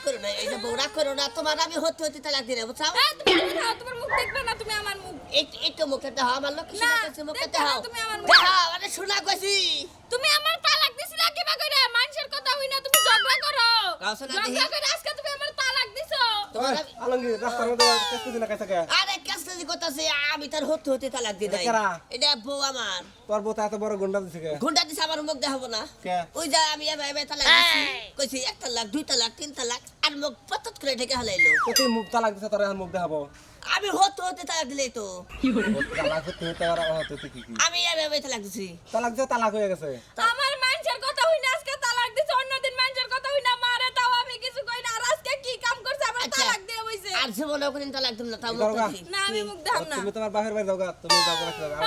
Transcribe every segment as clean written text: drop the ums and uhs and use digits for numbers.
করো না এই যে বউ রাগ করো না তোমার আমি হতে হতে তালাক দিলে বুঝছো তোমার মুখ দেখবে না তুমি আমার মুখ একটু মুখে দাও আমার লক্ষ্মী না, কাছে মুখে দেখবে না দাও তুমি আমার মুখ। দাও আরে শোনা কইছি তুমি আমার তালাক দিছিলা কিবা কইরা মানুষের কথা হই না তুমি ঝগড়া করো কাও শোনা ঝগড়া দেখি। করে আজকে তুমি আমার তালাক দিছো তোমার আলমগীর রাস্তার মধ্যে কাছে দিনা কাছে কে আরে কাছে যে কথা আছে আমি তার হতে হতে তালাক দি নাই এটা কারা? এটা বউ আমার তোর বউ তো এত বড় গুন্ডা দিছে কে ঘন্টা দিছে আমার মুখ দেখাবো না কে ওই যা আমি এভাবে তালাক দিছি কইছি এক তালাক দুই তালাক তিন তালাক আর মুখ পতত করে ঢেকে হালাইলো তো তুই মুখ তালাক দিছে তোর এখন মুখ দেখাবো আমি হতে হতে তালাক দিলেই তো তালাক হতে হতে আর হতে হতে কি আমি এভাবে তালাক দিছি তালাক যে তালাক হয়ে গেছে আমার মানুষের কথা হই না আজকে তালাক দিছো অন্যদিন মানুষের কথা হই না মারে তাও আমি কিছু কই না আর আজকে কি কাম করছে আমার আচ্ছা। তালাক দিয়ে বইছে আর জীবনে কোনদিন তালাক দিম না তাও মুখ দরকার। দেখি না আমি মুখ দেখাম না তুমি তোমার বাপের বাড়ি যাও গা তুমি যাও গা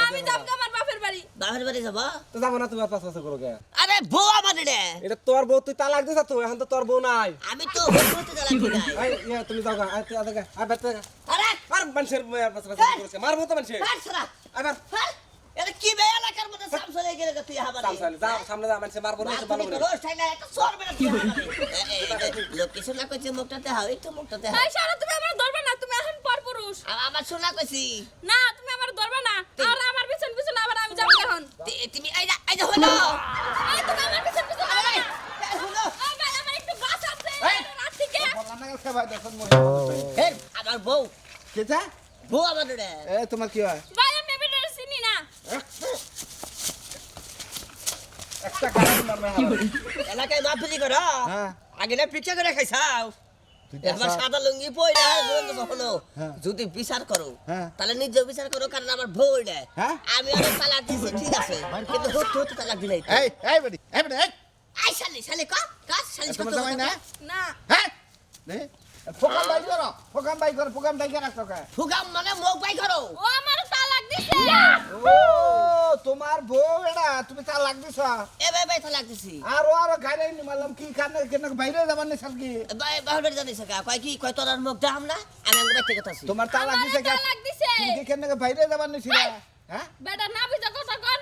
আমি যাব আমার বাপের বাড়ি বাপের বাড়ি যাবো তো যাবো না তুমি আর পাঁচ বছর করো কে আরে বউ আমার রে এটা তোর বউ তুই তালাক দিছ তো এখন তো তোর বউ নাই আমি তো হতে হতে তালাক দি নাই এই ইয়া তুমি যাও গা আয় তুই আদা গা আয় বেতে আরে আর মানুষের পাঁচ বছর করেছে মারবো তো মানুষের হাত সরা আবার হাত এটা কি বে এলাকার মধ্যে সামসলে গেলে তুই হাবারে সামনে যাও সামনে যা মানুষের মারবো না সে ভালো করে রোজ ঠাইলা একটা সর বেটা তুই হাবারে লোক কিছু না কইছে মুখটাতে হাও একটু মুখটাতে হাও এই সারা তুমি আমার ধরবে না তুমি এখন পরপুরুষ আমার শোনা কইছি না তুমি আমার ধরবে না আর আমার পিছন পিছন আবার আমি যাব এখন তুমি এই যে হলো এই তুমি আমার পিছন পিছন আবার এই না হলো এই ভাই আমার একটু বাস আছে এই! রাত থেকে বললাম না কালকে ভাই দেখুন মহিলা এই আমার বউ কেটা বউ আমার রে এ তোমার কি হয় ভাই আমি বেটার চিনি না একটা গাড়ি মারবে এলাকায় মাফিলি করো হ্যাঁ আগে না পিঠা করে খাইছাও তুই একবার সাদা লুঙ্গি পয়রা হলো হ্যাঁ। যদি বিচার করো হ্যাঁ। তাহলে নিজে বিচার করো কারণ আমার বউ রে হ্যাঁ। আমি অনেক তালাক দিছি ঠিক আছে কিন্তু হতে হতে তালাক দিলাই তো। এই বেটি এই আই শালি শালি কা শালি তোমার কত জামাই না না হ্যাঁ নে ফোকাম বাই করো ফোকাম বাই রাখো কে ফুগাম মানে মুখ বাই করো ও আমার তালাক দিছে ও তোমার বউ এডা তুমি তালাক দিছ এভাবে তালাক দিছি আর গাড়ি নি মারলাম কি কানে কেন বাইরে যাবার নি সালকি বাই বাহির জানিস কা কয় কি কয় তোর আর মুখ দাম না আমি আঙ্গ বাইতে কথা আছি তোমার তালাক আমার দিছে কে তালাক দিছে তুমি কি কেন বাইরে যাবার নি ছিল হ্যাঁ বেটা না বুঝা কথা কর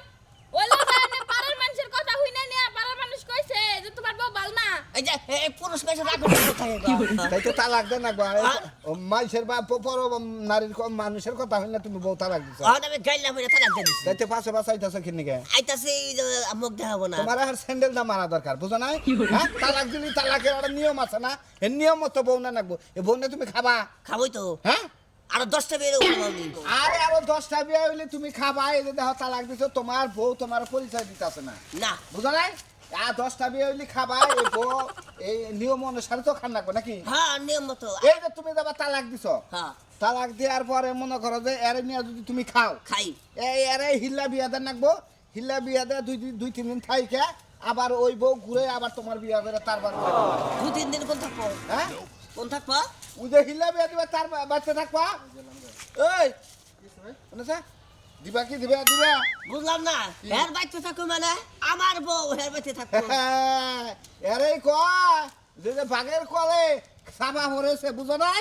ওলা জানে পাড়ার মানুষের কথা হই না নিয়া পাড়ার মানুষ কইছে যে তোমার বউ ভাল না এই যে এই পুরুষ মেয়ে রাগ কোথায় তাই তো তালাক দেন না মানুষের বা পর নারীর মানুষের কথা হই না তুমি বউ তালাক দিছ আমি গাইলাম হইরা তালাক দিছি তাই তো পাশে বাসাইতাছ কিনে গে আইতাছে এই যে মুখ দেখাবো না তোমার আর স্যান্ডেল দা মারা দরকার বুঝো না হ্যাঁ তালাক দিলি তালাকের একটা নিয়ম আছে না এই নিয়ম মতো বউ না নাকবো এই বউ না তুমি খাবা খাবই তো হ্যাঁ আর 10টা বের আমি আরে আরো 10টা বিয়ে হইলে তুমি খাবা এই যে দেখো তালাক দিছো তোমার বউ তোমার পরিচয় দিতেছে না না বুঝো না আর 10টা বিয়ে হইলে খাবা এই বউ এই নিয়ম অনুসারে তো খান লাগবে নাকি হ্যাঁ নিয়ম মতো এই যে তুমি যাবা তালাক দিছো হ্যাঁ তালাক দেওয়ার পরে মনে করো যে এর নিয়ে যদি তুমি খাও খাই এই এরে হিল্লা বিয়া দেন নাকবো হিল্লা বিয়া দে দুই তিন দিন থাইকে আবার ওই বউ ঘুরে আবার তোমার বিয়া করে তারপর 2-3 দিন কোন থাকবো হ্যাঁ কোন থাকবো ওই যে হিল্লা বিয়া দিবা তার বাচ্চা থাকবা এই শুনেছ দিবা কি দিবা বুঝলাম না হের বাইতে থাকবো মানে আমার বউ হের বাইতে থাকবো এরে কয় যে বাঘের কলে সাবা পড়েছে বুঝো নাই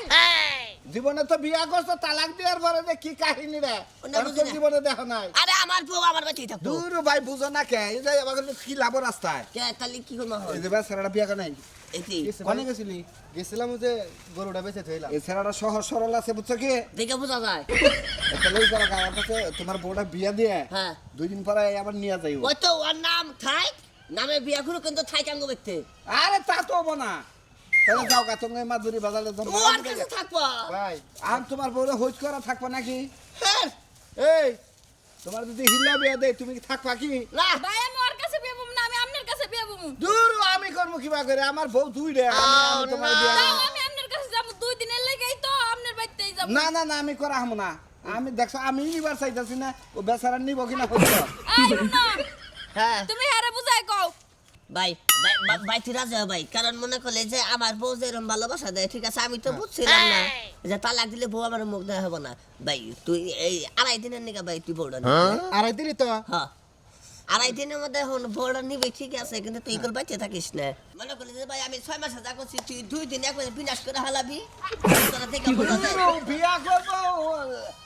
জীবনে তো বিয়া করছো তালাক দেওয়ার পরে যে কি কাহিনী রে ওটা বুঝি না। জীবনে দেখো নাই আরে আমার বউ আমার বাইতে থাকবো দূর ভাই বুঝো না কে এই যে আমাকে কি লাভ রাস্তায় কে তাহলে কি করবো এই যে ভাই ছেলেটা বিয়া করে নাই এটি কনে গেছিলি গেছিলাম যে গরুটা বেঁচে থইলাম এই ছেলেটা সহজ সরল আছে বুঝছো কি দেখে বোঝা যায় একটা লই করা গায়ের কাছে তোমার বউটা বিয়া দিয়ে হ্যাঁ 2 দিন পরে আবার নিয়ে যাইব ওই তো ওর নাম থাই নামে বিয়া করো কিন্তু থাই কাঙ্গ ব্যক্তি আরে তা তো হবো না তাহলে যাও গা তুমি মাদুরি বাজারে যাও ওর কাছে থাকবো ভাই আর তোমার বউরে হইজ করা থাকবা নাকি হ্যাঁ এই তোমার যদি হিল্লা বিয়া দেয় তুমি কি থাকবা কি না ভাই আমি ওর কাছে বিয়ে বমু না আমি আপনার কাছে বিয়ে বমু দূর আমি করবো কিবা করে আমার বউ দুই রে আমি তোমার বিয়া তাও আমি আপনার কাছে যাব 2 দিনের লাগেই তো আপনার বাড়িতেই যাব না না না আমি করা হামু না আমি দেখছো আমি নিবার চাইতাছি না ও বেচারা নিব কিনা হইছো এই না হ্যাঁ তুমি হারে বুঝাই কও ভাই ভাই তুই রাজা ভাই কারণ মনে করলে যে আমার বউ যে এরকম ভালোবাসা দেয় ঠিক আছে আমি তো বুঝছিলাম না যে তালাক দিলে বউ আমার মুখ দেওয়া হবে না ভাই তুই এই 2.5 দিনের নিকা ভাই তুই বউটা আড়াই দিলি তো হ্যাঁ 2.5 দিনের মধ্যে এখন বউটা নিবে ঠিক আছে কিন্তু তুই কল বাইতে থাকিস না মনে করলে যে ভাই আমি 6 মাস যা করছি তুই 2 দিন একবার বিনাশ করে হালাবি তোরা থেকে বোঝা যায় ও বিয়া করবো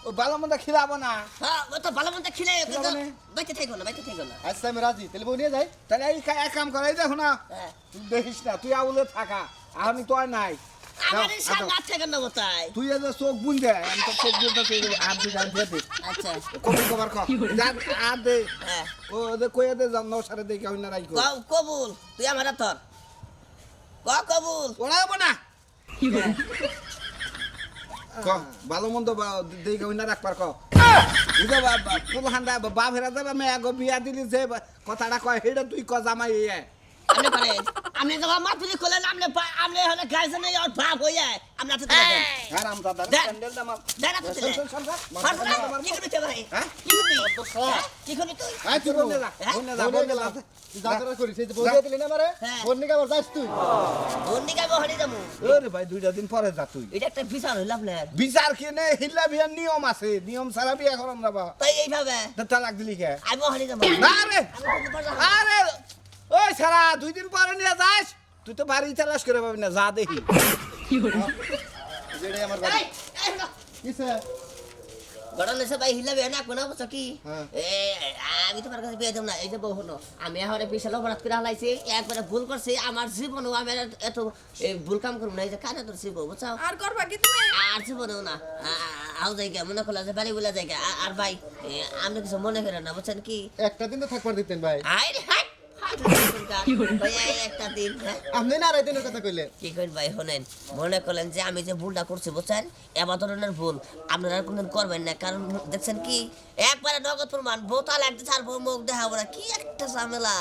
ও ভালো মন্দ খিলাবো না হ্যাঁ ও তো ভালো মন্দ খিলাই কিন্তু খিলাবো না। বাইতে থাকো না বাইতে থাকো না আচ্ছা আমি রাজি তাহলে বউ নিয়ে যাই তাহলে এই এক কাম করে এই দেখো না হ্যাঁ তুই দেখিস না তুই আউলে থাকা আমি তো আর নাই আমার এই সাংঘাত থেকে নেবো তাই তুই এদের চোখ বুন দে আমি তো চোখ বুনতে হাত দিয়ে জানতে দে আচ্ছা কবুল কবার খ জান আর দে হ্যাঁ ও ওদের কইয়া দে জান নসারে দেখে হইনা রাইকো কবুল তুই আমার তোর কবুল ওরা হবো না ক ভালো মন্দ দেখে হইনা রাখবার ক বুঝা ফুল হান্দা বা ফেরা যাবে মেয়া গো বিয়া দিলি যে কথাটা কয় হেডা তুই ক জামাই ইয়ে আপনি পারেন আপনি যখন মাতুরি করলেন আপনি হলে গাইছেন আর ভাব হয়ে যায় আপনি তো দেন আরাম দাদা দেন। স্যান্ডেল দাম দেন আপনি দিলে কি করতে ভাই হ্যাঁ কি করবি কি করবি তুই আই তুই বন্ধে যা বন্ধে যা বন্ধে যা তুই যা করে করিস এই যে বলে দিলি না আমারে হ্যাঁ। ফোন নিকে আবার যাস তুই বন্দি গাবো হলি যাবো ওরে ভাই দুইটা দিন পরে যা তুই এটা একটা বিচার হইল আপনার বিচার কিনে হিল্লা বিয়ার নিয়ম আছে নিয়ম ছাড়া বিয়া করাম না বা তাই এইভাবে তালাক দিলি কে আমি হলি যাবো না রে আমি বলতে পারলাম আরে ওই সারা 2 দিন পরে নিয়ে যাস তুই তো বাড়ি চালাস করে পাবি না যা দেখি যেটাই আমার বাড়ি এই কিসে গড়ন এসে ভাই হিলা বেনা কোনা বসে কি হ্যাঁ। আমি তোমার কাছে বিয়ে দেব না এই যে বউ হলো আমি এখন বিশাল অপরাধ করে হালাইছি একবারে ভুল করছি আমার জীবনও আমি আর এত ভুল কাম করব না এই যে কানে ধরছি বউ বুঝাও আর করবা কি তুমি আর জীবনেও না আও জায়গা মনে করলা যে বাড়ি বলে জায়গা আর ভাই আপনি কিছু মনে করেন না বুঝছেন কি একটা দিন তো থাকবার দিতেন ভাই হাই রে হাই ভাই একটা দিন হ্যাঁ আপনি না আড়াই দিনের কথা কইলেন কি করেন ভাই শোনেন মনে করলেন যে আমি যে ভুলটা করছি বুঝছেন এবার ধরনের ভুল আপনারা আর কোনদিন করবেন না কারণ দেখছেন কি একবারে নগদ প্রমাণ বউ তাহলে একটা ছাড়বো মুখ দেখাবো না কি একটা ঝামেলা